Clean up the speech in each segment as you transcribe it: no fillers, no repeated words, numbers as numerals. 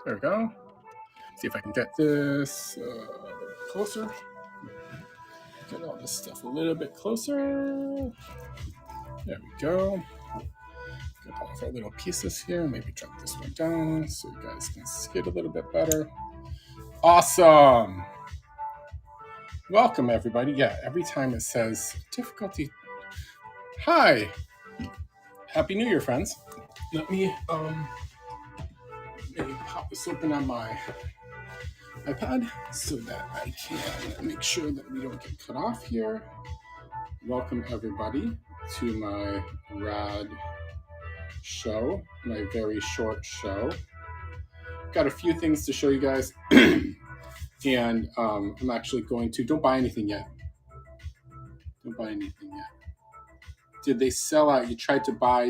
There we go. See if I can get this closer. Get all this stuff a little bit closer. There we go. Get all of our little pieces here. Maybe drop this one down so you guys can see it a little bit better. Awesome. Welcome, everybody. Yeah, every time it says difficulty. Hi. Happy New Year, friends. Let me maybe pop this open on my iPad so that I can make sure that we don't get cut off here. Welcome, everybody, to my rad show, my very short show. Got a few things to show you guys. And I'm actually going to, don't buy anything yet. Don't buy anything yet. Did they sell out? You tried to buy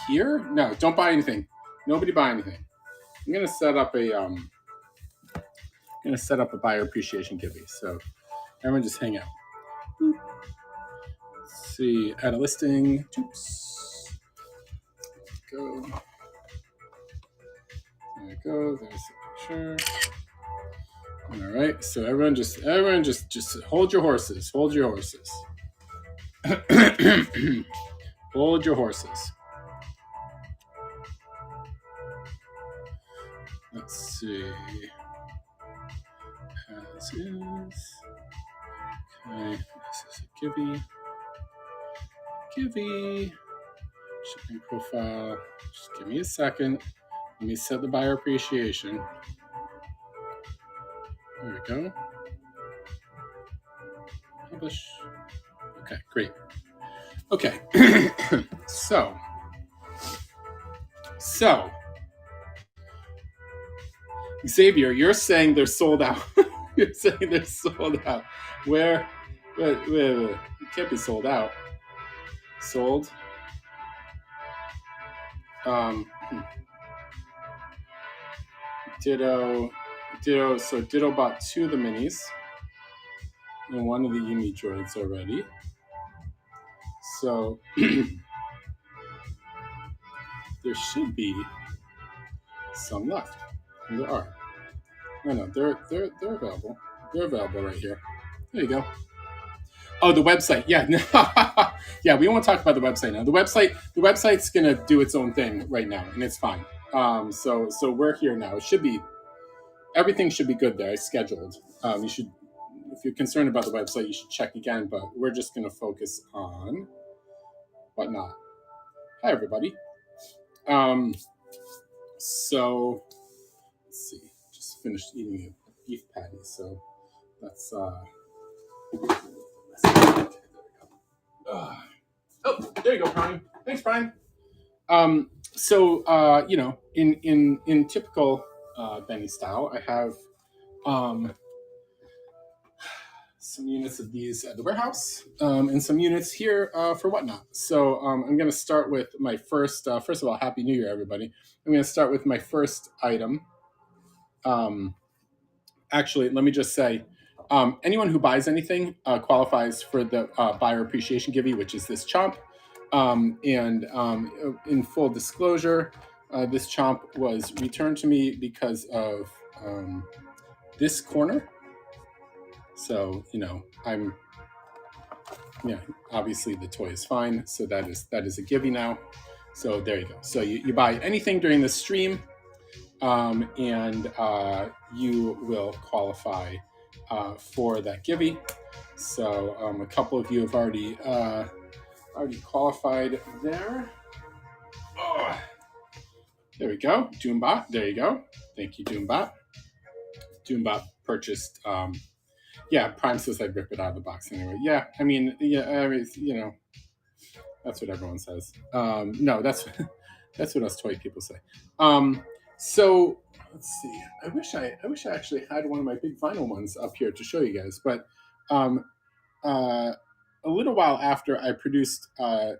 here? No, don't buy anything. Nobody buy anything. I'm gonna set up a buyer appreciation giveaway. So everyone just hang out. Let's see, add a listing. Oops. Go. There we go. There's the picture. All right. So everyone just hold your horses. Hold your horses. Hold your horses. Let's see. As is. Okay, this is a Givey. Shipping profile. Just give me a second. Let me set the buyer appreciation. There we go. Publish. Okay, great. Okay. So Xavier, you're saying they're sold out. You're saying they're sold out. Where? Wait. It can't be sold out. Sold. Ditto. So Ditto bought 2 of the minis and 1 of the UME droids already. So there should be some left. And there are. No, they're available. They're available right here. There you go. Oh, the website. Yeah, no. Yeah, we won't talk about the website now. The website's gonna do its own thing right now, and it's fine. So we're here now. It should be, everything should be good there. I scheduled. You should, if you're concerned about the website, you should check again. But we're just gonna focus on whatnot. Hi, everybody. So let's see. Just finished eating a beef patty, so let's oh, there you go, Prime. Thanks, Prime. So you know, in typical Benny style, I have some units of these at the warehouse, and some units here for whatnot. So I'm going to start with my first. First of all, Happy New Year, everybody. I'm going to start with my first item. Actually, let me just say, anyone who buys anything qualifies for the buyer appreciation giveaway, which is this chomp. And in full disclosure, this chomp was returned to me because of this corner. So, you know, obviously the toy is fine. So that is a giveaway now. So there you go. So you buy anything during the stream, and you will qualify for that giveaway. So a couple of you have already qualified there. Oh, there we go. Doombot. There you go. Thank you, Doombot. Doombot purchased. Yeah, Prime says I'd rip it out of the box anyway. Yeah, I mean, you know, that's what everyone says. No, that's what us toy people say. So let's see. I wish I actually had one of my big vinyl ones up here to show you guys. But a little while after I produced the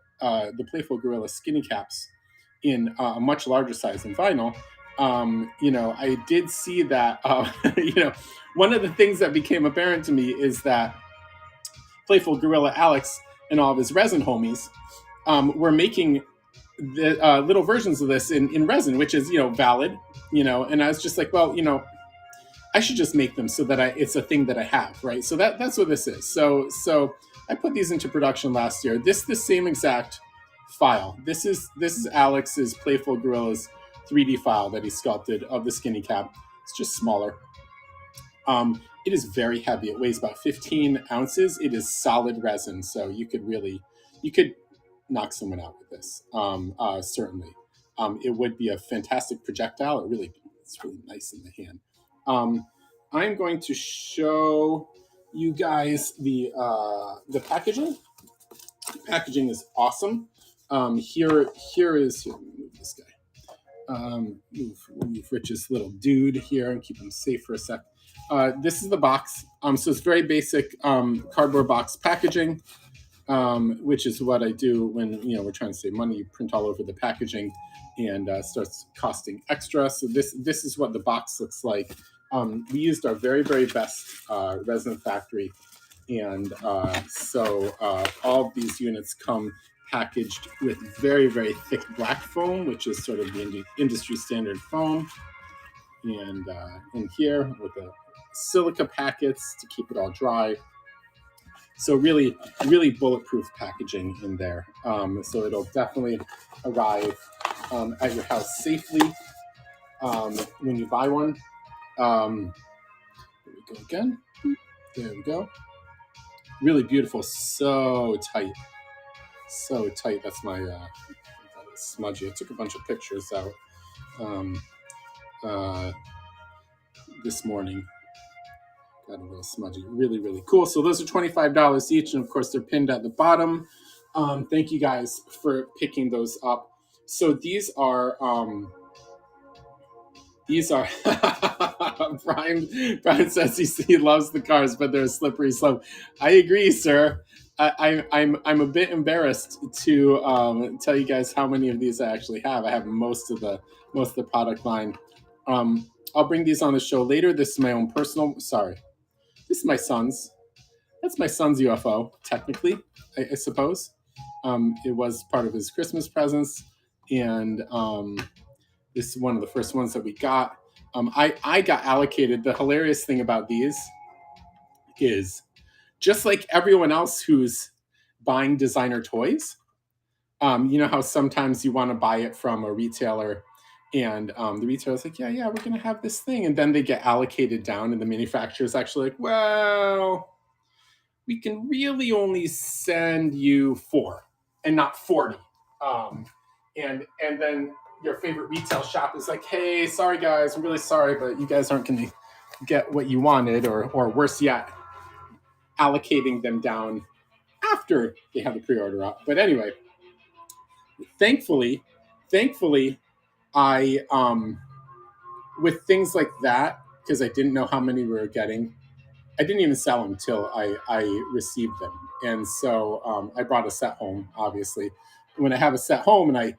Playful Gorilla skinny caps in a much larger size than vinyl, you know, I did see that, you know, one of the things that became apparent to me is that Playful Gorilla Alex and all of his resin homies were making the little versions of this in resin, which is, you know, valid. And I was just like, well, I should just make them so that it's a thing that I have, right? So that's what this is. So I put these into production last year. This the same exact file. This is Alex's Playful Gorillas 3D file that he sculpted of the skinny cap. It's just smaller. It is very heavy. It weighs about 15 ounces. It is solid resin, so you could knock someone out with this. Certainly, it would be a fantastic projectile. It's really nice in the hand. I'm going to show you guys the packaging. The packaging is awesome. Here is let me move this guy. Move Rich's little dude here and keep him safe for a sec. This is the box. So it's very basic cardboard box packaging, which is what I do when we're trying to save money. You print all over the packaging, and starts costing extra. So this is what the box looks like. We used our very, very best resin factory, and so all of these units come packaged with very, very thick black foam, which is sort of the industry standard foam. And in here with the silica packets to keep it all dry. So really, really bulletproof packaging in there. So it'll definitely arrive at your house safely when you buy one. There we go again. There we go. Really beautiful. So tight. So tight. That's my smudgy. I took a bunch of pictures out this morning. Got a little smudgy. Really, really cool. So those are $25 each, and of course they're pinned at the bottom. Thank you guys for picking those up. So these are Brian says he loves the cars, but they're a slippery slope. I agree, sir. I'm a bit embarrassed to tell you guys how many of these I actually have. I have most of the product line. I'll bring these on the show later. This is my own personal. Sorry, this is my son's. That's my son's UFO, technically, I suppose. It was part of his Christmas presents, and this is one of the first ones that we got. I got allocated. The hilarious thing about these is, just like everyone else who's buying designer toys, you know how sometimes you want to buy it from a retailer, and the retailer's like, yeah, we're going to have this thing. And then they get allocated down, and the manufacturer's actually like, well, we can really only send you 4 and not 40. And then your favorite retail shop is like, hey, sorry guys, I'm really sorry, but you guys aren't going to get what you wanted, or worse yet, allocating them down after they have the pre-order up. But anyway, thankfully, I with things like that, because I didn't know how many we were getting, I didn't even sell them till I received them. And so I brought a set home, obviously. When I have a set home and I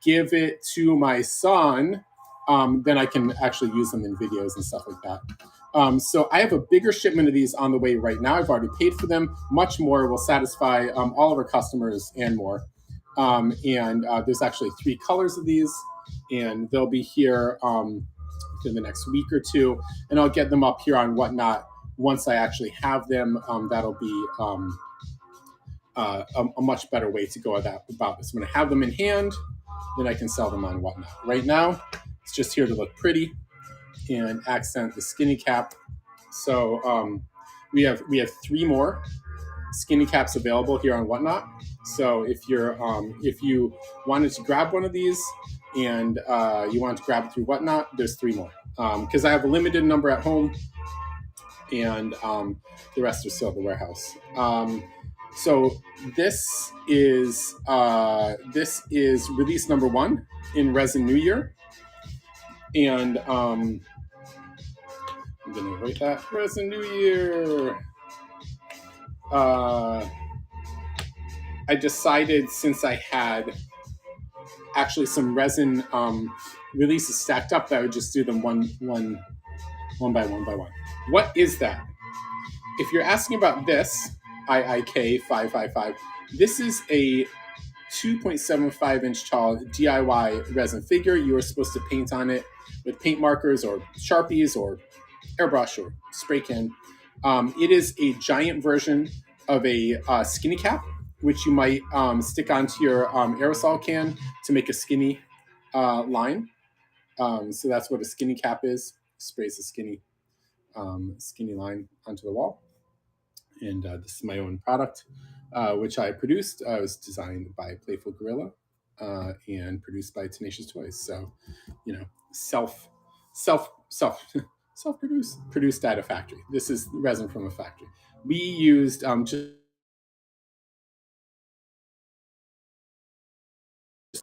give it to my son, then I can actually use them in videos and stuff like that. So I have a bigger shipment of these on the way right now. I've already paid for them. Much more will satisfy all of our customers and more. And there's actually 3 colors of these, and they'll be here in the next week or 2. And I'll get them up here on Whatnot once I actually have them. That'll be a much better way to go about this. When I have them in hand, then I can sell them on Whatnot. Right now, it's just here to look pretty and accent the skinny cap. So we have 3 more skinny caps available here on Whatnot. So if you wanted to grab one of these and you want to grab it through Whatnot, there's 3 more. Because I have a limited number at home, and the rest are still at the warehouse. So this is release number 1 in Resin New Year, and I'm gonna write that Resin New Year. I decided, since I had actually some resin releases stacked up, that I would just do them one by one. What is that? If you're asking about this IIK 555, this is a 2.75 inch tall DIY resin figure. You are supposed to paint on it with paint markers or Sharpies or airbrush or spray can. It is a giant version of a skinny cap, which you might stick onto your aerosol can to make a skinny line. So that's what a skinny cap is. Sprays a skinny line onto the wall. And this is my own product, which I produced. It was designed by Playful Gorilla and produced by Tenacious Toys. So, self produced at a factory. This is resin from a factory. We used just.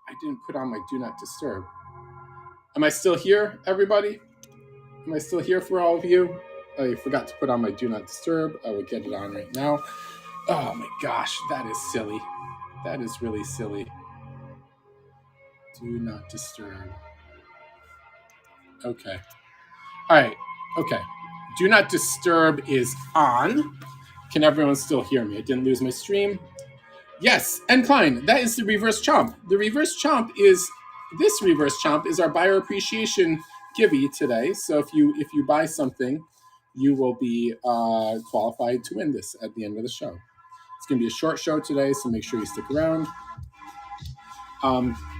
I didn't put on my do not disturb. Am I still here, everybody? Am I still here for all of you? I forgot to put on my do not disturb. I will get it on right now. Oh my gosh, that is silly. That is really silly. Do not disturb. Okay. All right. Okay. Do not disturb is on. Can everyone still hear me? I didn't lose my stream. Yes, and Klein, that is the reverse chomp. The reverse chomp is this reverse chomp is our buyer appreciation givey today. So if you buy something, you will be qualified to win this at the end of the show. It's going to be a short show today, so make sure you stick around.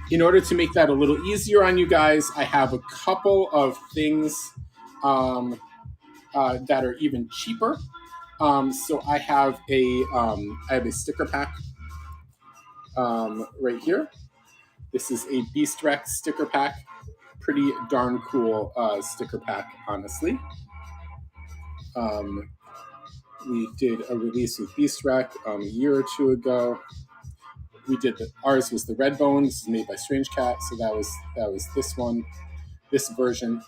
In order to make that a little easier on you guys, I have a couple of things that are even cheaper. So I have a sticker pack right here. This is a Beast Rex sticker pack. Pretty darn cool sticker pack, honestly. We did a release with Beast Rex a year or two ago. We did ours was the Red Bone. This is made by Strange Cat, so that was this one, this version.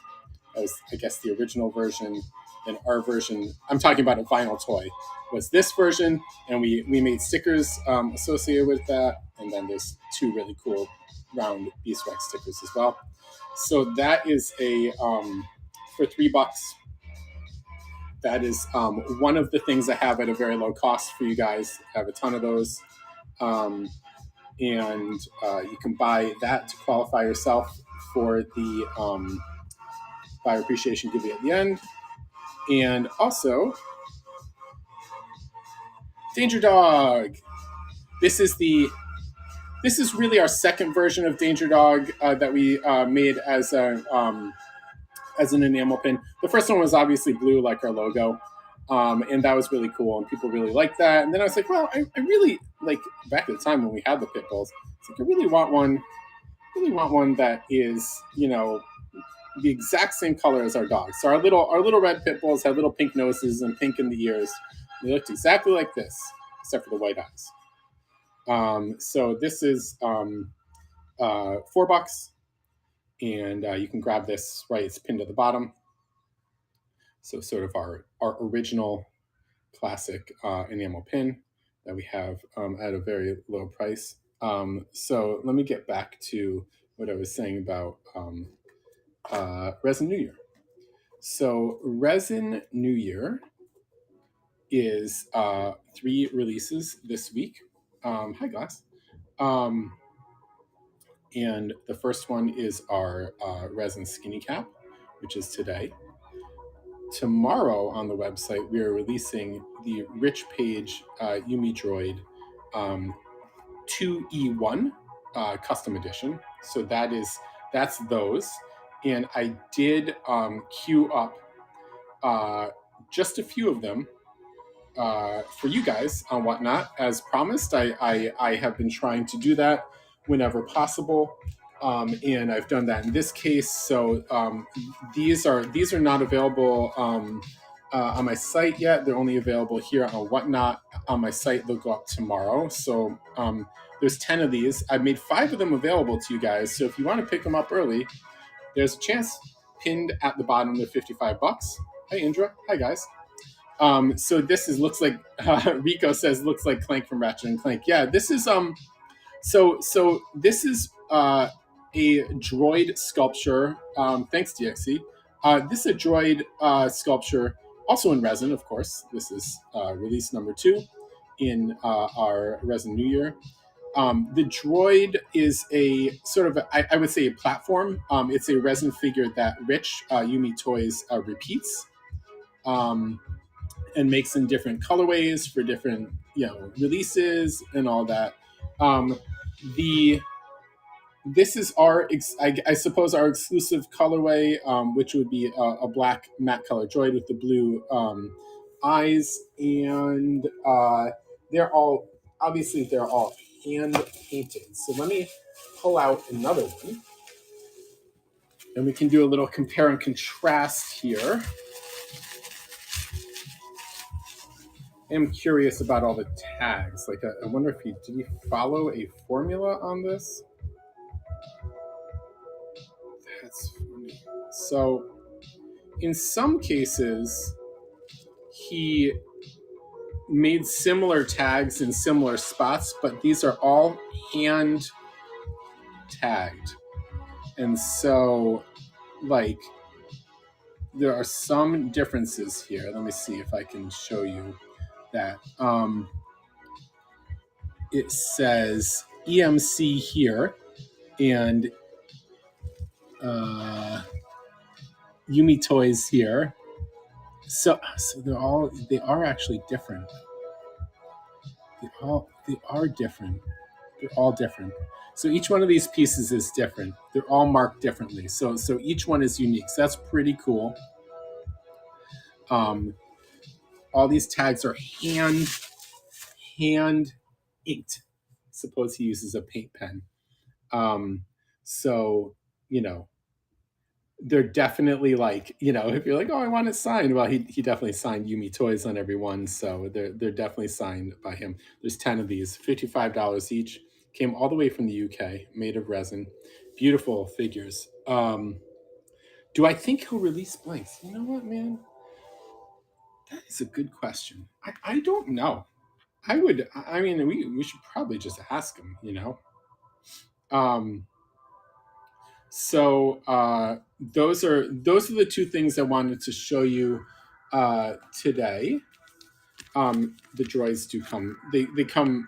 That was, I guess, the original version. And our version, I'm talking about a vinyl toy, was this version, and we made stickers associated with that. And then there's two really cool round Beast Rex stickers as well. So that is a for $3. That is one of the things I have at a very low cost for you guys. I have a ton of those. And you can buy that to qualify yourself for the buyer appreciation giveaway at the end. And also, Danger Dog. This is really our second version of Danger Dog that we made as an enamel pin. The first one was obviously blue, like our logo. And that was really cool, and people really liked that. And then I was like, well, I really like, back at the time when we had the pit bulls, it's like I really want one that is, the exact same color as our dogs. So our little red pit bulls had little pink noses and pink in the ears. They looked exactly like this, except for the white eyes. So this is $4, and you can grab this, right? It's pinned at the bottom. So sort of our original classic enamel pin that we have at a very low price. So let me get back to what I was saying about Resin New Year. So Resin New Year is 3 releases this week. Hi, Glass. And the first one is our Resin Skinny Cap, which is today. Tomorrow on the website, we are releasing the Rich Page UME Droid 2E-1 custom edition. So that's those. And I did queue up just a few of them for you guys on Whatnot. As promised, I have been trying to do that whenever possible. And I've done that in this case. So these are not available on my site yet. They're only available here on Whatnot. On my site, they'll go up tomorrow. So there's 10 of these. I've made 5 of them available to you guys. So if you want to pick them up early, there's a chance. Pinned at the bottom, they're $55. Hi, Indra. Hi, guys. So this looks like Rico says looks like Clank from Ratchet and Clank. Yeah, this is so this is a droid sculpture. Thanks, DXC. This is a droid sculpture, also in resin, of course. This is release number 2 in our Resin New Year. The Droid is a sort of, I would say, a platform. It's a resin figure that Rich UME Toys repeats and makes in different colorways for different releases and all that. The This is our, I suppose, our exclusive colorway, which would be a black matte color Droid with the blue eyes, and they're all hand painted. So let me pull out another one, and we can do a little compare and contrast here. I'm curious about all the tags. Like, I wonder if did he follow a formula on this? That's funny. So, in some cases, he made similar tags in similar spots, but these are all hand tagged. And so, like, there are some differences here. Let me see if I can show you that. It says EMC here, and UME Toys here. So they are actually different. They are different. They're all different. So each one of these pieces is different. They're all marked differently. So each one is unique. So that's pretty cool. All these tags are hand inked. Suppose he uses a paint pen. So they're definitely like, if you're like, oh, I want it signed. Well, he definitely signed UME Toys on every one. So they're definitely signed by him. There's 10 of these, $55 each. Came all the way from the UK, made of resin. Beautiful figures. Do I think he'll release blanks? You know what, man? That is a good question. I don't know. We should probably just ask him, So those are the two things I wanted to show you today. The droids do come. They come.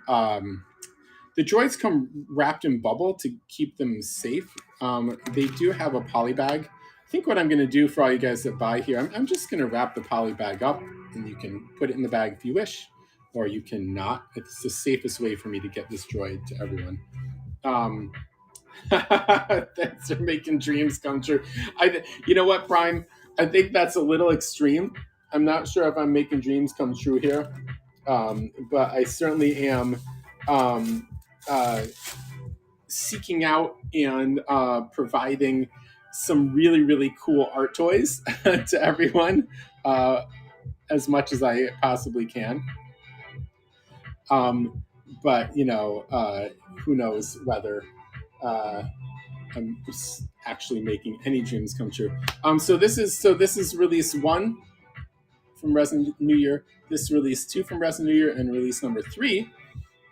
The droids come wrapped in bubble to keep them safe. They do have a poly bag. I think what I'm going to do for all you guys that buy here, I'm just going to wrap the poly bag up, and you can put it in the bag if you wish, or you can not. It's the safest way for me to get this droid to everyone. Thanks for making dreams come true. You know what, Prime? I think that's a little extreme. I'm not sure if I'm making dreams come true here, but I certainly am seeking out and providing some really, really cool art toys to everyone as much as I possibly can. But who knows whether I'm actually making any dreams come true. So this is release 1 from Resin New Year. This is release 2 from Resin New Year, and release number 3,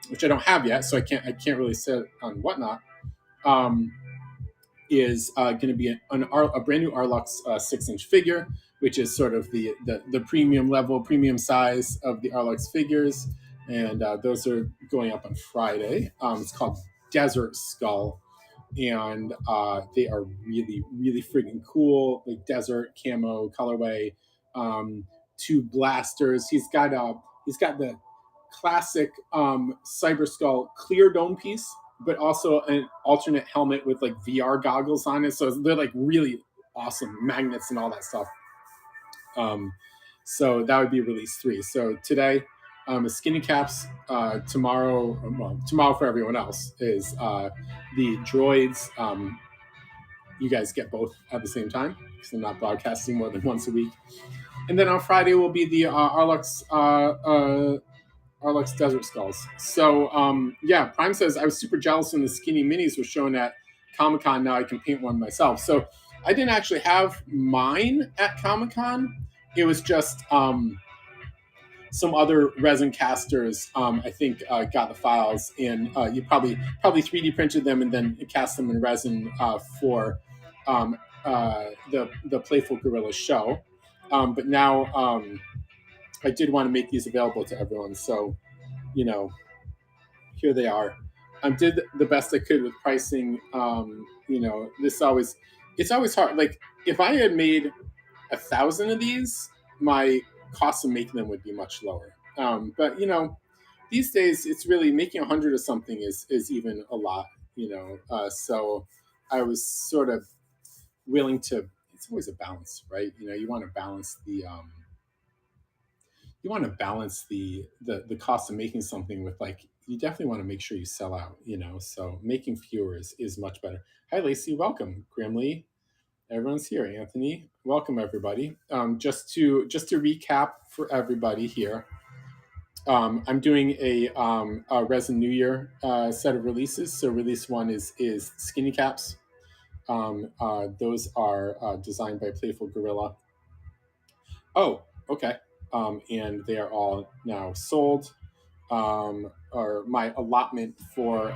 which I don't have yet, so I can't really say it on whatnot. Is going to be a brand new Arlux 6-inch figure, which is sort of the premium level, premium size of the Arlux figures, and those are going up on Friday. It's called Desert Skull, and they are really, really friggin' cool, like desert camo colorway. 2 blasters. He's got the classic Cyber Skull clear dome piece, but also an alternate helmet with like VR goggles on it. So they're like really awesome, magnets and all that stuff. So that would be release 3. So today is Skinny Caps. Tomorrow for everyone else is the droids. You guys get both at the same time because I'm not broadcasting more than once a week. And then on Friday will be the Arlux Desert Skulls. So Prime says, I was super jealous when the skinny minis were shown at Comic-Con. Now I can paint one myself. So I didn't actually have mine at Comic-Con. It was just some other resin casters, I think, got the files, and you probably 3D printed them and then cast them in resin for the Playful Gorilla show. But now I did want to make these available to everyone. So, here they are. did the best I could with pricing. You know, it's always hard. Like if I had made 1,000 of these, my cost of making them would be much lower. But you know, these days it's really making 100 of something is even a lot. You know, so I was sort of willing to. It's always a balance, right? You know, you want to balance the cost of making something with like you definitely want to make sure you sell out. You know, so making fewer is much better. Hi, Lacey. Welcome, Grimly. Everyone's here. Anthony, welcome everybody. Just to recap for everybody here, I'm doing a Resin New Year set of releases. So release one is skinny caps. Those are designed by Playful Gorilla. Oh, okay. And they are all now sold. Or my allotment for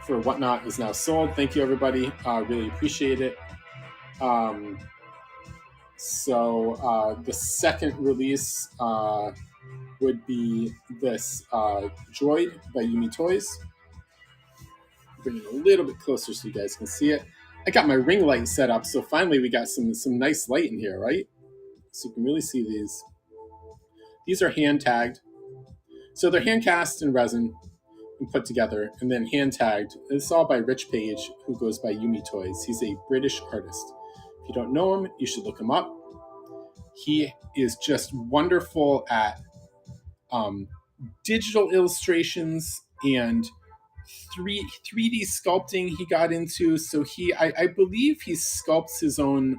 Whatnot is now sold. Thank you, everybody. Really appreciate it. So the second release would be this Droid by UME Toys. Bring it a little bit closer so you guys can see it. I got my ring light set up, so finally we got some nice light in here, right? So you can really see these. These are hand tagged. So they're hand cast in resin and put together, and then hand tagged. This is all by Rich Page, who goes by UME Toys. He's a British artist. If you don't know him, you should look him up. He is just wonderful at digital illustrations and 3D sculpting he got into. So I believe he sculpts his own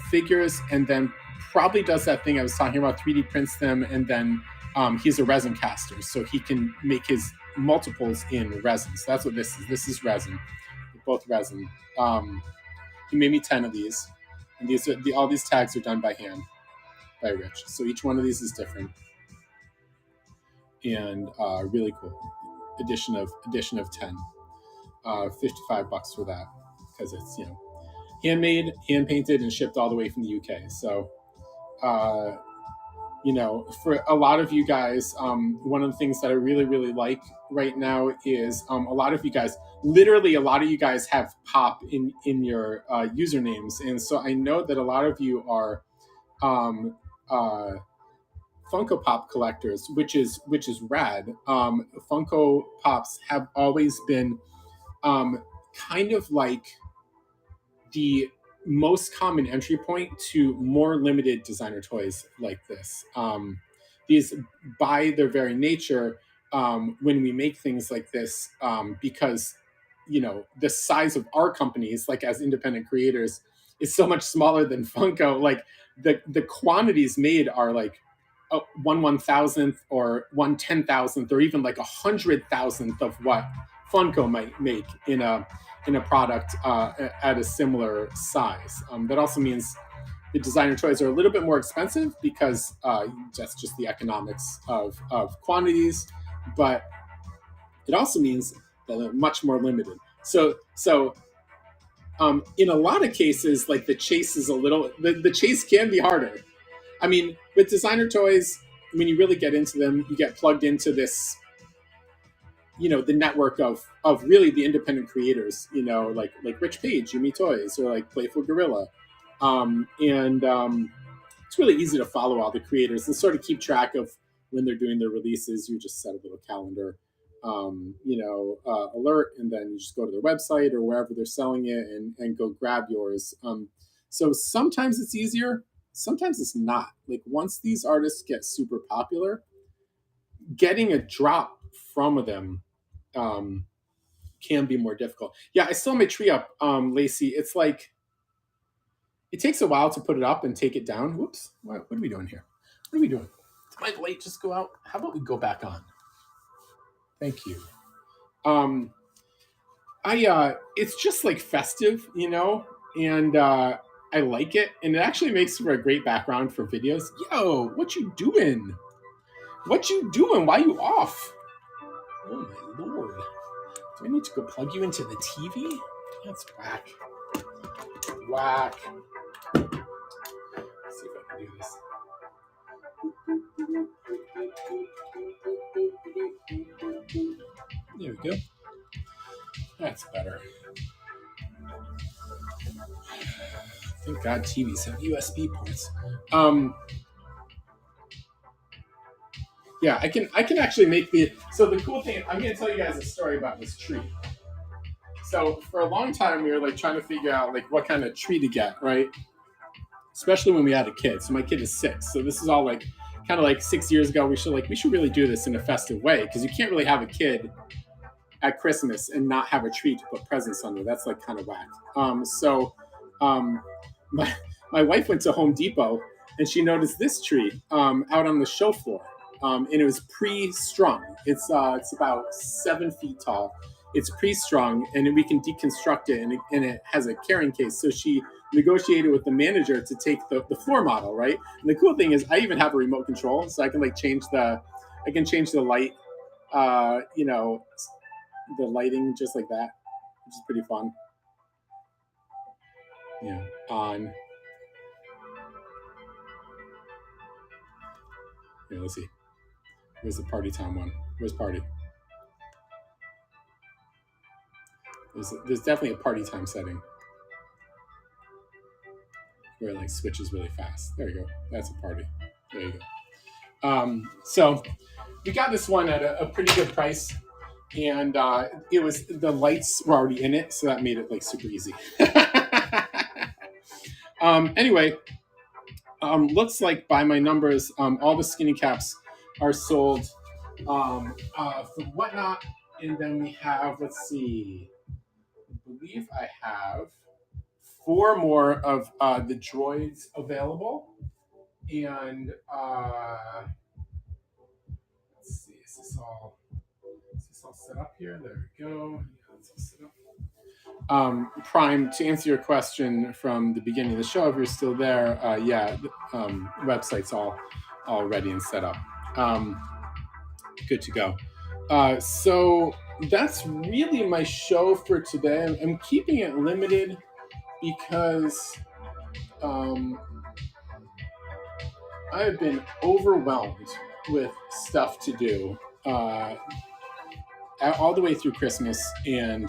figures and then probably does that thing I was talking about, 3D prints them, and then he's a resin caster. So he can make his multiples in resin. So that's what this is. This is resin, both resin. He made me 10 of these. And all these tags are done by hand by Rich. So each one of these is different. And really cool. Edition of 10. $55 for that because it's, you know, handmade, hand painted, and shipped all the way from the UK. So you know, for a lot of you guys, one of the things that I really, really like right now is a lot of you guys have pop in your usernames. And so I know that a lot of you are Funko Pop collectors, which is rad. Funko Pops have always been kind of like the most common entry point to more limited designer toys like this. These, by their very nature, when we make things like this, because you know the size of our companies, like as independent creators, is so much smaller than Funko. Like the quantities made are like 1/1000th or 1/10,000th or even like 100,000th of what Funko might make in a product at a similar size. That also means the designer toys are a little bit more expensive because that's just the economics of quantities, but it also means that they're much more limited. So in a lot of cases, like the chase is the chase can be harder. I mean, with designer toys, when you really get into them, you get plugged into this, you know, the network of really the independent creators, you know, like Rich Page, UME Toys, or like Playful Gorilla. It's really easy to follow all the creators and sort of keep track of when they're doing their releases. You just set a little calendar, alert, and then you just go to their website or wherever they're selling it and go grab yours. So sometimes it's easier, sometimes it's not. Like once these artists get super popular, getting a drop from them can be more difficult. Yeah, I still have my tree up, Lacey. It's like it takes a while to put it up and take it down. Whoops, what are we doing here? What are we doing? Did my light just go out? How about we go back on? Thank you. It's just like festive, you know, and I like it, and it actually makes for a great background for videos. Yo, what you doing? What you doing? Why you off? Oh my lord. Do I need to go plug you into the TV? That's whack. Whack. Let's see if I can do this. There we go. That's better. Thank God TVs have USB ports. Yeah, I can actually make the. So the cool thing, I'm gonna tell you guys a story about this tree. So for a long time, we were like trying to figure out like what kind of tree to get, right? Especially when we had a kid. So my kid is 6. So this is all like kind of like 6 years ago. We should really do this in a festive way because you can't really have a kid at Christmas and not have a tree to put presents under. That's like kind of whack. So um, my my wife went to Home Depot and she noticed this tree out on the show floor, and it was pre-strung. It's about 7 feet tall. It's pre-strung, and we can deconstruct it, and it has a carrying case. So she negotiated with the manager to take the floor model, right? And the cool thing is, I even have a remote control, so I can like change the light, you know, the lighting just like that, which is pretty fun. Yeah, on. Here, let's see. Where's the party time one? Where's party? There's definitely a party time setting where it like switches really fast. There you go. That's a party. There you go. So we got this one at a pretty good price, and it was the lights were already in it, so that made it like super easy. Anyway, looks like by my numbers, all the skinny caps are sold for Whatnot, and then we have, let's see, I believe I have 4 more of the droids available, and let's see, is this all set up here? There we go. Yeah, it's all set up. Prime, to answer your question from the beginning of the show, if you're still there, yeah, website's all ready and set up. Good to go. So that's really my show for today. I'm keeping it limited because I have been overwhelmed with stuff to do all the way through Christmas and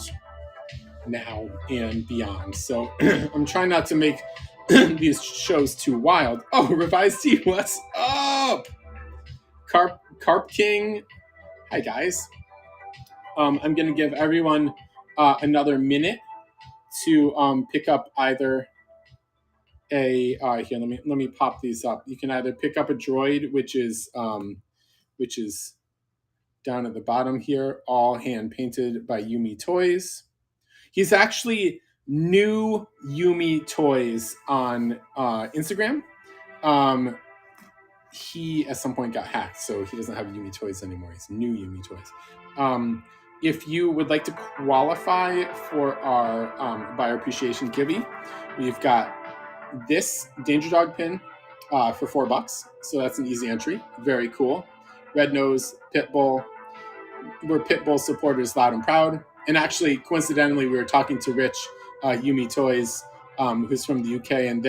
now and beyond. So I'm trying not to make these shows too wild. Oh, Revised Tea, what's up? Carp King. Hi, guys. I'm going to give everyone another minute to pick up either a here. Let me pop these up. You can either pick up a droid, which is down at the bottom here, all hand painted by UME Toys. He's actually new UME Toys on Instagram. He at some point got hacked, so he doesn't have UME Toys anymore. He's new UME Toys. If you would like to qualify for our buyer appreciation givey, we've got this Danger Dog pin for $4, so that's an easy entry. Very cool. Red Nose Pitbull. We're Pitbull supporters, loud and proud. And actually, coincidentally, we were talking to Rich, UME Toys, who's from the UK, and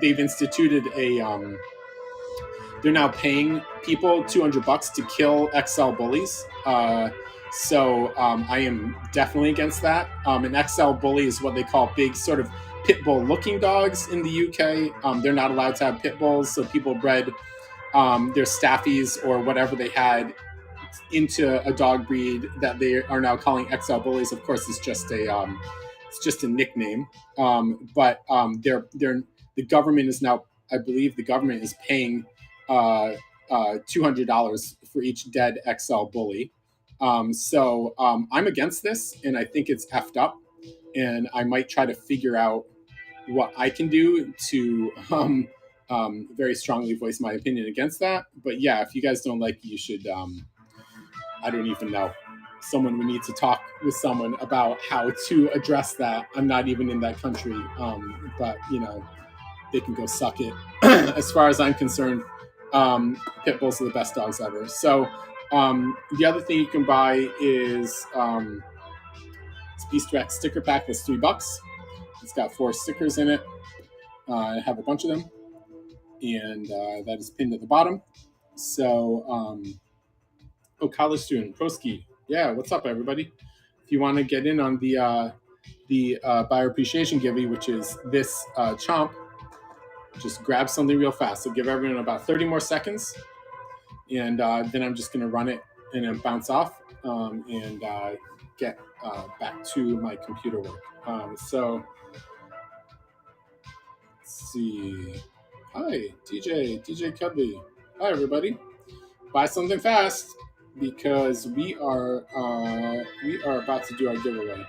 they've instituted they're now paying people $200 to kill XL bullies. So I am definitely against that. An XL bully is what they call big sort of pit bull looking dogs in the UK. They're not allowed to have pit bulls, so people bred their staffies or whatever they had into a dog breed that they are now calling XL bullies. Of course, it's just a nickname. But the government is now, I believe, the government is paying $200 for each dead XL bully. So I'm against this, and I think it's effed up. And I might try to figure out what I can do to very strongly voice my opinion against that. But yeah, if you guys don't like it, you should. I don't even know. Someone would need to talk with someone about how to address that. I'm not even in that country, but they can go suck it. As far as I'm concerned, pit bulls are the best dogs ever. So the other thing you can buy is it's Beast Rex sticker pack. That's $3. It's got 4 stickers in it. I have a bunch of them, and that is pinned at the bottom. So, college student, Proski, Yeah, what's up, everybody? If you want to get in on the buyer appreciation giveaway, which is this chomp, just grab something real fast. So give everyone about 30 more seconds, and then I'm just going to run it and then bounce off and get back to my computer work. So let's see. Hi, DJ Cudley. Hi, everybody. Buy something fast because we are about to do our giveaway.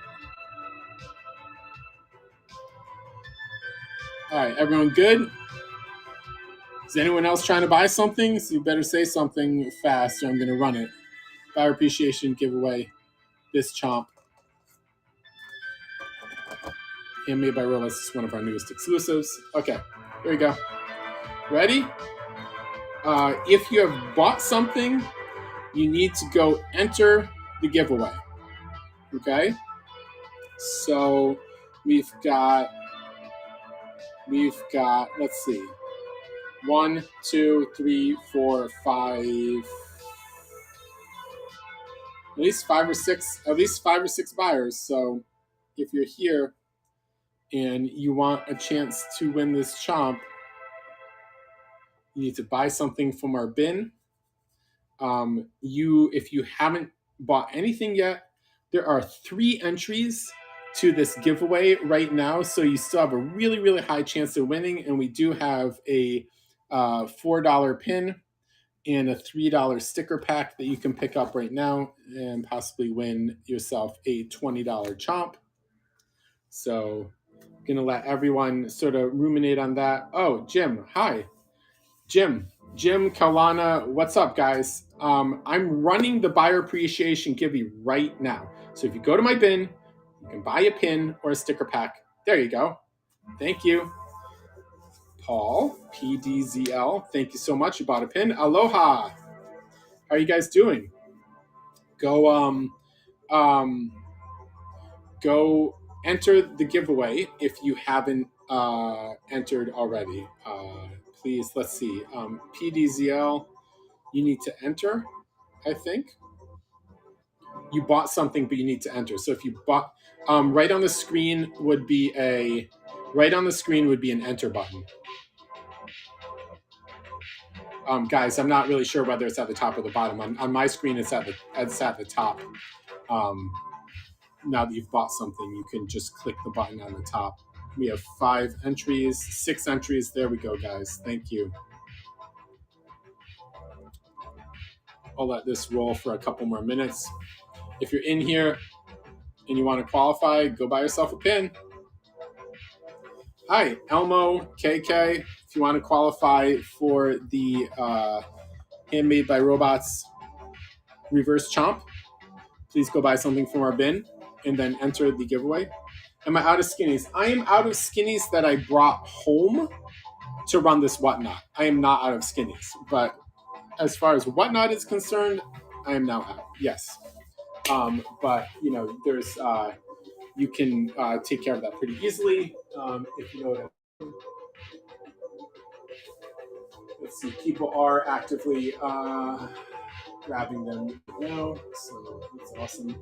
All right, everyone good? Is anyone else trying to buy something? So you better say something fast or I'm going to run it. Buyer appreciation giveaway. This chomp. Handmade by Rolex is one of our newest exclusives. Okay, here we go. Ready? If you have bought something, you need to go enter the giveaway. Okay? So we've got, let's see, 1, 2, 3, 4, 5, at least five or six buyers. So if you're here and you want a chance to win this chomp, you need to buy something from our bin. If you haven't bought anything yet, there are 3 entries to this giveaway right now, so you still have a really, really high chance of winning. And we do have a $4 pin and a $3 sticker pack that you can pick up right now and possibly win yourself a $20 chomp. So I'm gonna let everyone sort of ruminate on that. Oh, Jim, hi. Jim Kalana, what's up, guys? I'm running the buyer appreciation giveaway right now. So if you go to my bin, you can buy a pin or a sticker pack. There you go. Thank you. Paul, PDZL, thank you so much. You bought a pin. Aloha. How are you guys doing? Go go enter the giveaway if you haven't entered already. Please, let's see. PDZL, you need to enter, I think. You bought something, but you need to enter. So if you bought, right on the screen would be an enter button. Guys, I'm not really sure whether it's at the top or the bottom. On my screen, it's at the top. Now that you've bought something, you can just click the button on the top. We have 5 entries, 6 entries. There we go, guys. Thank you. I'll let this roll for a couple more minutes. If you're in here and you want to qualify, go buy yourself a pin. Hi, Elmo, KK. If you want to qualify for the Handmade by Robots reverse chomp, please go buy something from our bin and then enter the giveaway. Am I out of skinnies? I am out of skinnies that I brought home to run this whatnot. I am not out of skinnies, but as far as whatnot is concerned, I am now out. Yes, but you know, there's you can take care of that pretty easily if you know what I mean. Let's see, people are actively grabbing them now, so that's awesome.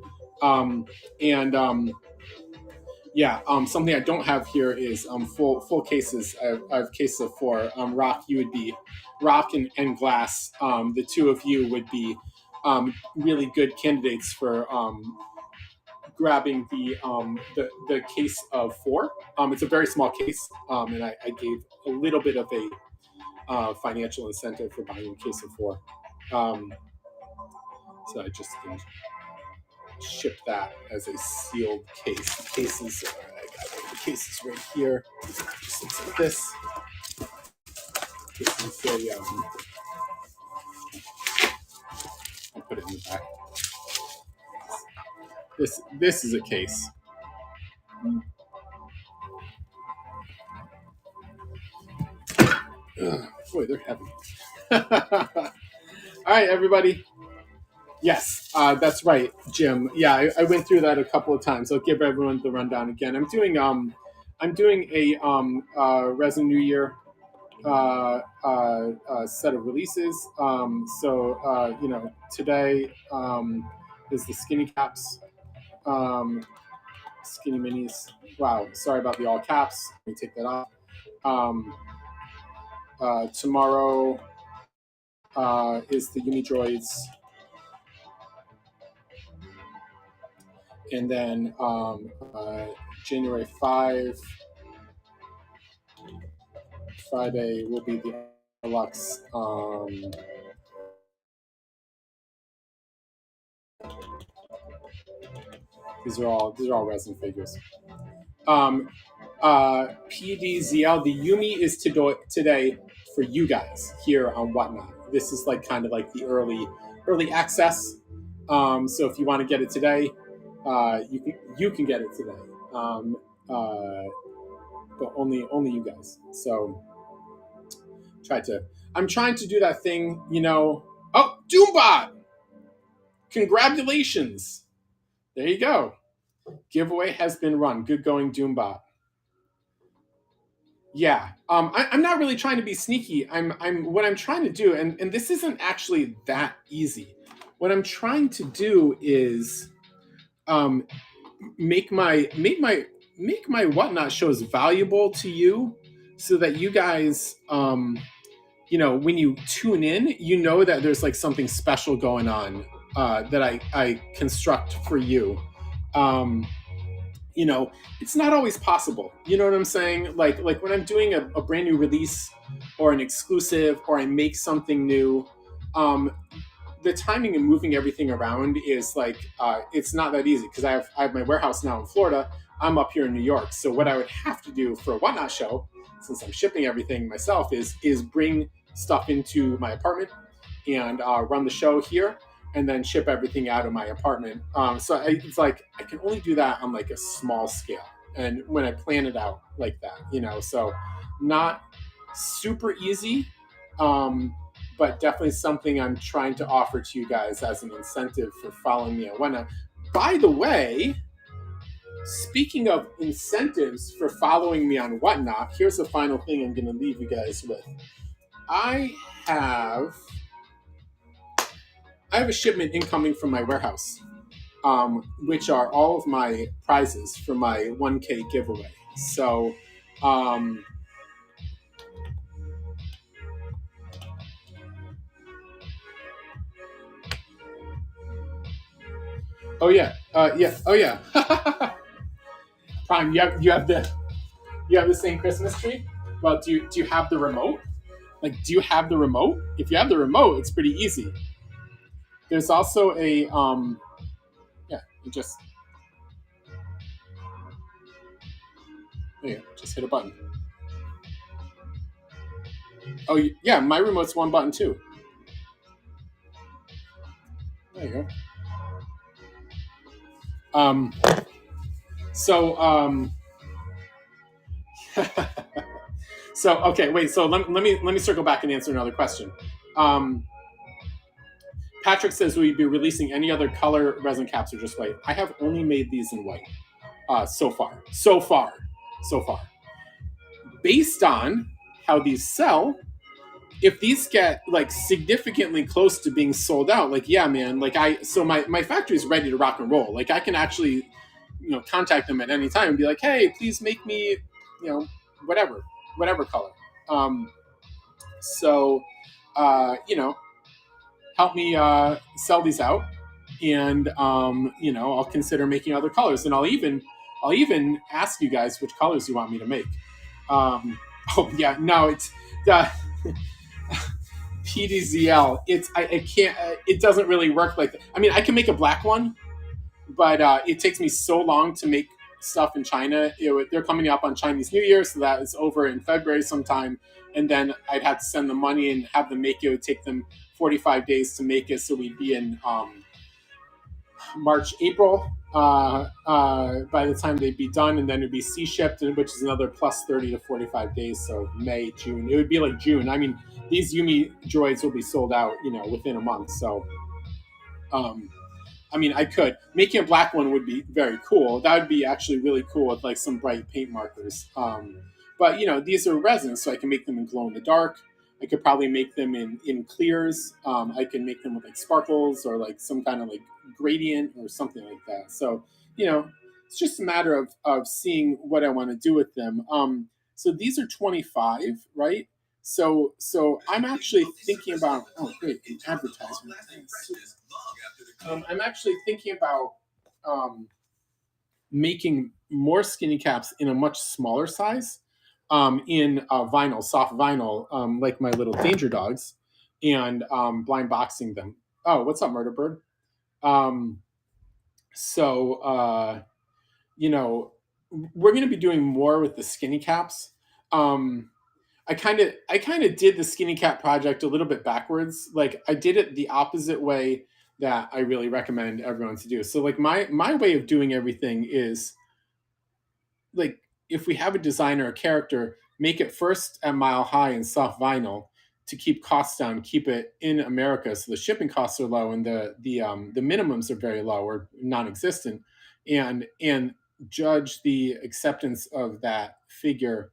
Something I don't have here is full cases. I have cases of 4. Rock, you would be Rock and Glass. The 2 of you would be really good candidates for grabbing the case of 4. It's a very small case, and I gave a little bit of a financial incentive for buying a case of 4. So I just can ship that as a sealed case. The cases, I got the cases right here. Just looks like this. This is a, I'll put it in the back. This is a case. Boy, they're heavy. All right, everybody. Yes, that's right, Jim. Yeah, I went through that a couple of times. I'll give everyone the rundown again. I'm doing a Resin New Year set of releases. So today is the skinny caps, skinny minis. Wow, sorry about the all caps. Let me take that off. Um, Tomorrow is the UME Droids, and then January 5, Friday will be the deluxe. These are all resin figures. PDZL, the Yumi is today for you guys here on Whatnot. This is like kind of like the early access. So if you want to get it today, you can get it today. But only you guys. So I'm trying to do that thing, you know. Oh, Doombot! Congratulations! There you go. Giveaway has been run. Good going, Doombot. Yeah, I'm not really trying to be sneaky. What I'm trying to do, and this isn't actually that easy. What I'm trying to do is make my Whatnot shows valuable to you, so that you guys, you know, when you tune in, you know that there's like something special going on that I construct for you. You know, it's not always possible. You know what I'm saying? Like when I'm doing a brand new release or an exclusive, or I make something new, the timing and moving everything around is like it's not that easy, because I have my warehouse now in Florida. I'm up here in New York. So what I would have to do for a Whatnot show, since I'm shipping everything myself, is bring stuff into my apartment and run the show here, and then ship everything out of my apartment. It's like I can only do that on like a small scale, and when I plan it out like that, you know, so not super easy, but definitely something I'm trying to offer to you guys as an incentive for following me on Whatnot. By the way, speaking of incentives for following me on Whatnot, here's the final thing I'm going to leave you guys with. I have a shipment incoming from my warehouse, which are all of my prizes for my 1K giveaway. So, oh yeah, oh yeah. Prime, you have the same Christmas tree. Well, do you have the remote? Like, do you have the remote? If you have the remote, it's pretty easy. There's also a yeah, you just hit a button. Oh yeah, my remote's one button too. There you go. So so okay, wait. So let me circle back and answer another question. Patrick says, will you be releasing any other color resin caps or just white? I have only made these in white so far. Based on how these sell, if these get like significantly close to being sold out, like yeah, man, like my factory is ready to rock and roll. Like I can actually, you know, contact them at any time and be like, hey, please make me, you know, whatever color. You know, help me sell these out, and you know, I'll consider making other colors, and I'll even ask you guys which colors you want me to make. Oh yeah, no, it's PDZL. I can't. It doesn't really work like that. I mean, I can make a black one, but it takes me so long to make stuff in China. They're coming up on Chinese New Year, so that is over in February sometime, and then I'd have to send them money and have them make it. It would take them 45 days to make it, so we'd be in March, April by the time they'd be done, and then it'd be sea shipped, which is another plus 30 to 45 days. So May, June, it would be like June. I mean, these UME droids will be sold out, you know, within a month. So, I mean, I could making a black one would be very cool. That would be actually really cool with like some bright paint markers. But you know, these are resins, so I can make them in glow in the dark. I could probably make them in clears. I can make them with like sparkles or like some kind of like gradient or something like that. So it's just a matter of seeing what I want to do with them. So these are 25, right? So I'm actually thinking about, oh great, an advertisement. I'm actually thinking about um, making more skinny caps in a much smaller size, in vinyl, soft vinyl, like my little danger dogs, and blind boxing them. Oh, what's up, Murder Bird? Um, so you know, we're going to be doing more with the skinny caps. Um, I kind of did the skinny cap project a little bit backwards. Like I did it the opposite way that I really recommend everyone to do. So like my way of doing everything is like, if we have a design or a character, make it first at Mile High and soft vinyl to keep costs down, keep it in America so the shipping costs are low and the minimums are very low or non-existent, and judge the acceptance of that figure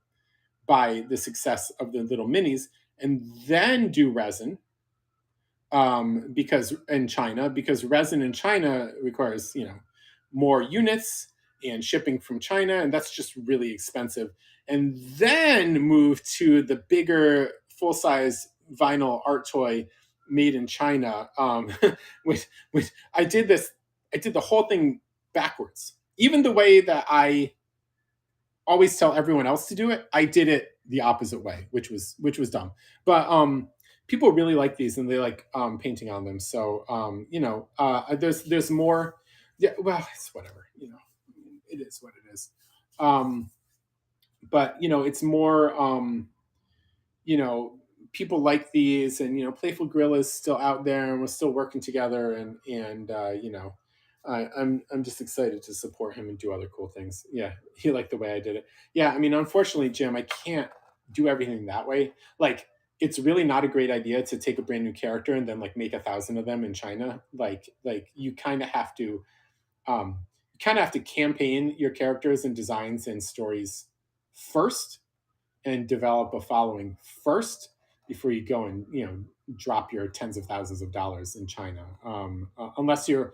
by the success of the little minis, and then do resin, because in China, because resin in China requires more units and shipping from China, and that's just really expensive. And then move to the bigger full size vinyl art toy made in China. With I did the whole thing backwards. Even the way that I always tell everyone else to do it, I did it the opposite way, which was dumb. But people really like these and they like painting on them. So there's more. Yeah, well, it's whatever. It is what it is. Um, but it's more. You know, people like these, and Playful Gorilla is still out there, and we're still working together, and I'm just excited to support him and do other cool things. Yeah, he liked the way I did it. Yeah, I mean, unfortunately, Jim, I can't do everything that way. Like, it's really not a great idea to take a brand new character and then like make 1,000 of them in China. Like you um, kind of have to campaign your characters and designs and stories first, and develop a following first before you go and drop your tens of thousands of dollars in China, unless you're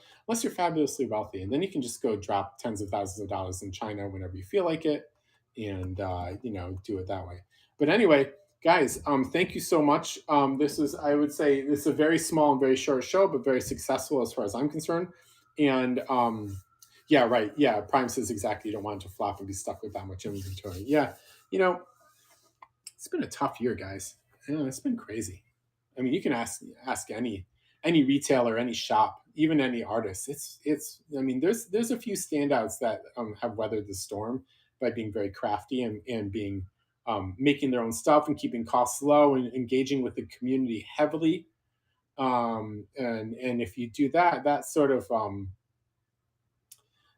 fabulously wealthy, and then you can just go drop tens of thousands of dollars in China whenever you feel like it, and do it that way. But anyway, guys, thank you so much. This is, I would say, this is a very small and very short show, but very successful as far as I'm concerned. And yeah, right. Yeah, Prime says exactly. You don't want it to flop and be stuck with that much inventory. Yeah, you know, it's been a tough year, guys. It's been crazy. I mean, you can ask any retailer, any shop, even any artist. It's. I mean, there's a few standouts that have weathered the storm by being very crafty and being making their own stuff and keeping costs low and engaging with the community heavily. And if you do that, that sort of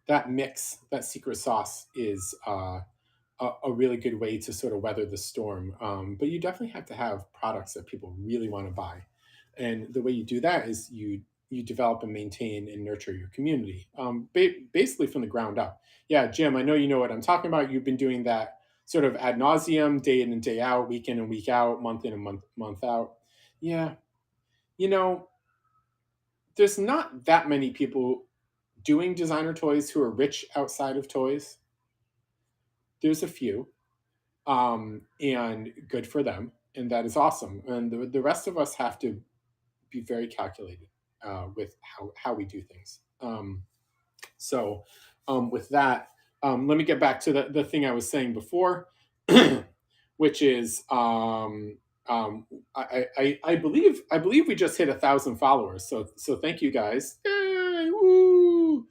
that mix, that secret sauce is a really good way to sort of weather the storm. But you definitely have to have products that people really want to buy, and the way you do that is you develop and maintain and nurture your community, basically from the ground up. Yeah, Jim, I know you know what I'm talking about. You've been doing that sort of ad nauseum, day in and day out, week in and week out, month in and month out. Yeah, you know, there's not that many people doing designer toys who are rich outside of toys. There's a few, and good for them, and that is awesome. And the rest of us have to be very calculated with how we do things. So with that, let me get back to the thing I was saying before, which is I believe we just hit 1,000 followers. So thank you guys. Yay! Woo!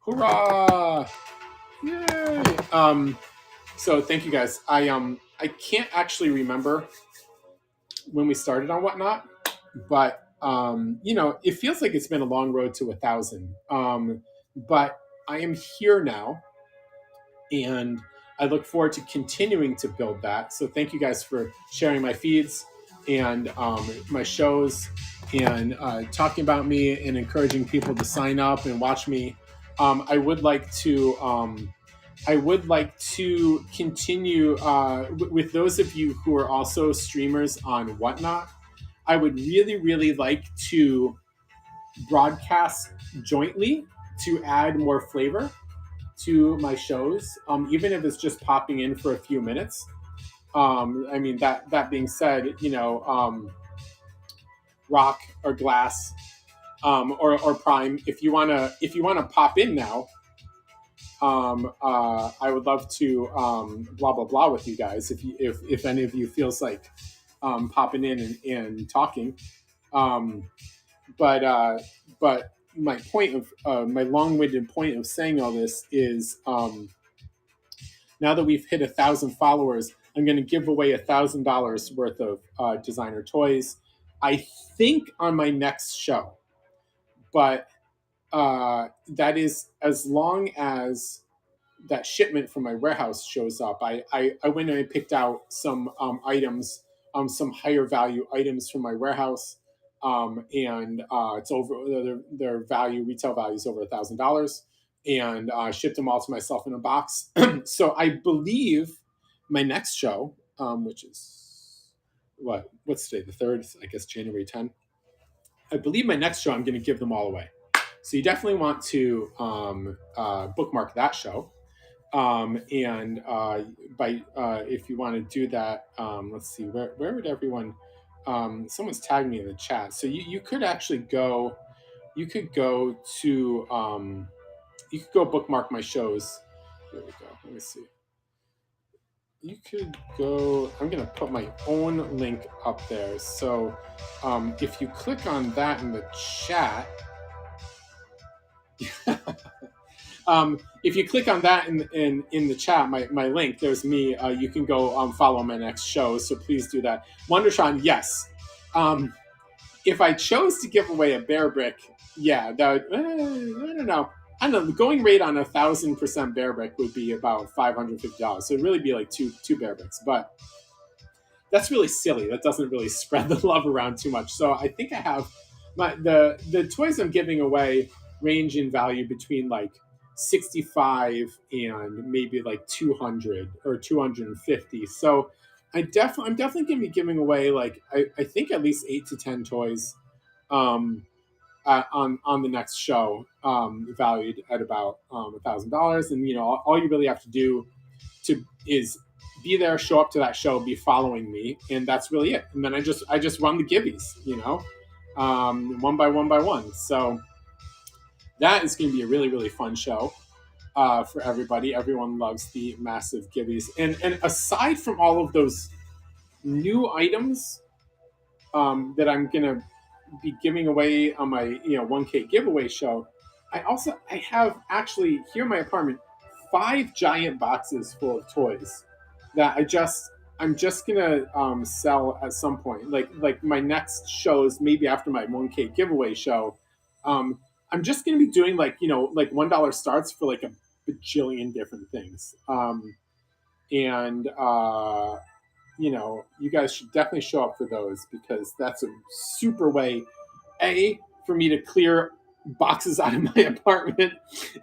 Hurrah! Yay! So thank you guys. I can't actually remember when we started on Whatnot, but it feels like it's been a long road to 1,000. But I am here now, and I look forward to continuing to build that. So thank you guys for sharing my feeds and my shows, and talking about me and encouraging people to sign up and watch me. I would like to I would like to continue with those of you who are also streamers on Whatnot. I would really, really like to broadcast jointly to add more flavor to my shows, even if it's just popping in for a few minutes. I mean, that being said, Rock or Glass, or Prime, if you wanna pop in now, I would love to blah blah blah with you guys. If any of you feels like popping in and talking, um, but my point of my long-winded point of saying all this is, now that we've hit 1,000 followers, I'm going to give away $1,000 worth of designer toys. I think on my next show, but that is as long as that shipment from my warehouse shows up. I went and I picked out some items, some higher value items from my warehouse, and it's over their value, retail value is over $1,000, and shipped them all to myself in a box. So I believe my next show, which is what's today, the 3rd, I guess January 10th. I believe my next show I'm going to give them all away. So you definitely want to bookmark that show. And if you want to do that, let's see, where would everyone? Someone's tagged me in the chat, so you could actually go. You could go to you could go bookmark my shows. There we go. Let me see. You could go. I'm gonna put my own link up there. So if you click on that in the chat. If you click on that in the chat, my link, there's me. You can go follow my next show. So please do that. Wondershon, yes. If I chose to give away a bear brick, yeah, that I don't know. The going rate on 1,000% bear brick would be about $550. So it'd really be like two bear bricks, but that's really silly. That doesn't really spread the love around too much. So I think I have the toys I'm giving away range in value between like 65 and maybe like 200 or 250. So I'm definitely going to be giving away like I think at least 8 to 10 toys on the next show, valued at about $1,000. And all you really have to do is be there, show up to that show, be following me, and that's really it. And then I just run the gibbies, one by one. So that is going to be a really, really fun show for everybody. Everyone loves the massive gibbies. And aside from all of those new items that I'm going to be giving away on my 1K giveaway show, I have actually here in my apartment 5 giant boxes full of toys that I'm just gonna sell at some point. Like my next shows, maybe after my 1K giveaway show, I'm just gonna be doing like $1 starts for like a bajillion different things. And you guys should definitely show up for those, because that's a super way, for me to clear boxes out of my apartment,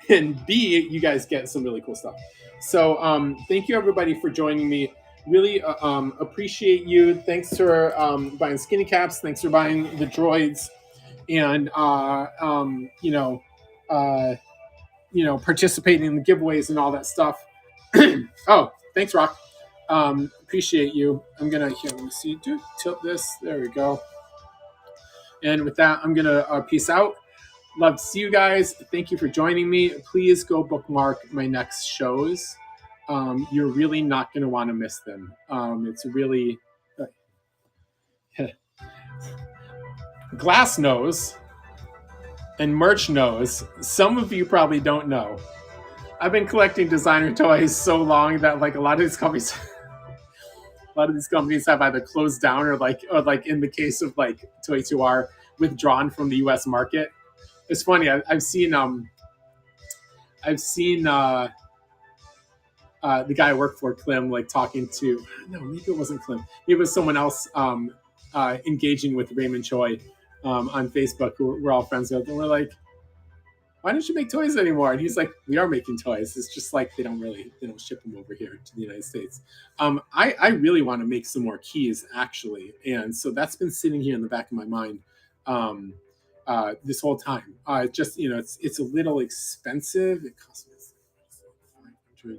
and B, you guys get some really cool stuff. So thank you everybody for joining me. Really appreciate you. Thanks for buying skinny caps. Thanks for buying the droids, and participating in the giveaways and all that stuff. Oh, thanks, Rock. Appreciate you. I'm gonna let me see. Tilt this. There we go. And with that, I'm gonna peace out. Love to see you guys. Thank you for joining me. Please go bookmark my next shows. You're really not going to want to miss them. It's really Glass knows and Merch knows. Some of you probably don't know. I've been collecting designer toys so long that like a lot of these companies have either closed down or like in the case of like Toy2R, withdrawn from the U.S. market. It's funny. I've seen the guy I work for, Clem, like talking to, no, maybe it wasn't Clem. Maybe it was someone else engaging with Raymond Choi on Facebook, who we're all friends with. And we're like, why don't you make toys anymore? And he's like, we are making toys. It's just like they don't ship them over here to the United States. I really want to make some more keys actually, and so that's been sitting here in the back of my mind um, this whole time. Just it's a little expensive. It costs me 500,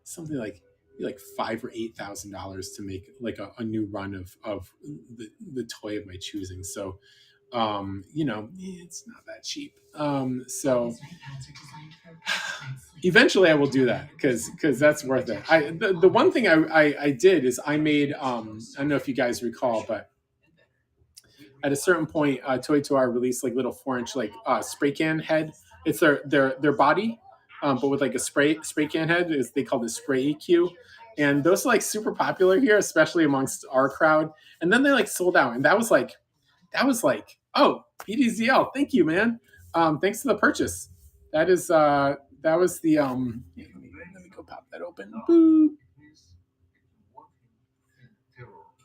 something like $5,000 or $8,000 to make like a new run of the toy of my choosing. So it's not that cheap. So eventually I will do that because that's worth it. The one thing I did is I made I don't know if you guys recall, but at a certain point, Toy to R released like little 4-inch like spray can head. It's their body, but with like a spray can head. Is they call it spray EQ, and those are like super popular here, especially amongst our crowd. And then they like sold out, and that was like, oh, PDZL, thank you, man. Thanks for the purchase. That is that was the let me go pop that open. Boop.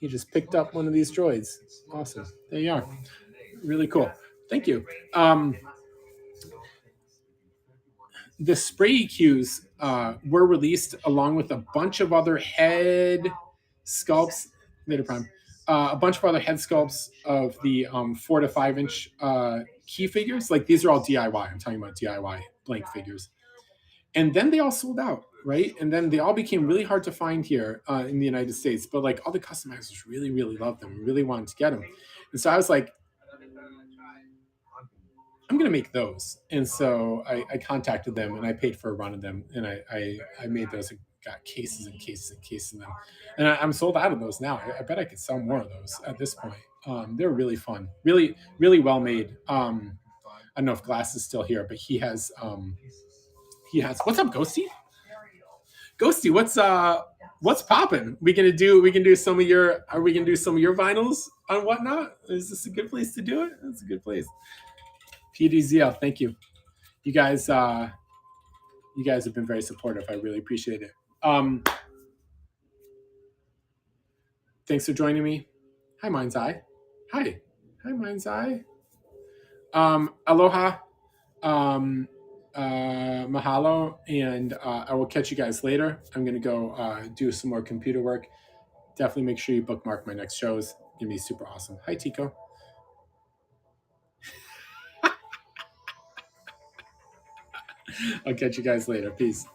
He just picked up one of these droids. Awesome. There you are. Really cool. Thank you. The spray EQs were released along with a bunch of other head sculpts. Later prime. A bunch of other head sculpts of the 4 to 5 inch key figures. Like these are all DIY. I'm talking about DIY blank figures. And then they all sold out, right? And then they all became really hard to find here in the United States. But like all the customizers really, really loved them, really wanted to get them. And so I was like, I'm going to make those. And so I contacted them and I paid for a run of them. And I made those and got cases and cases and cases of them. And I'm sold out of those now. I bet I could sell more of those at this point. They're really fun, really, really well made. I don't know if Glass is still here, but he has what's up, Ghosty? Ghosty, what's popping? We can do some of your vinyls on whatnot? Is this a good place to do it? That's a good place. PDZL, thank you. You guys have been very supportive. I really appreciate it. Thanks for joining me. Hi, Mind's Eye. Hi, Mind's Eye. Aloha. Mahalo, and I will catch you guys later. I'm gonna go do some more computer work. Definitely make sure you bookmark my next shows. It's gonna be super awesome. Hi, Tico. I'll catch you guys later. Peace.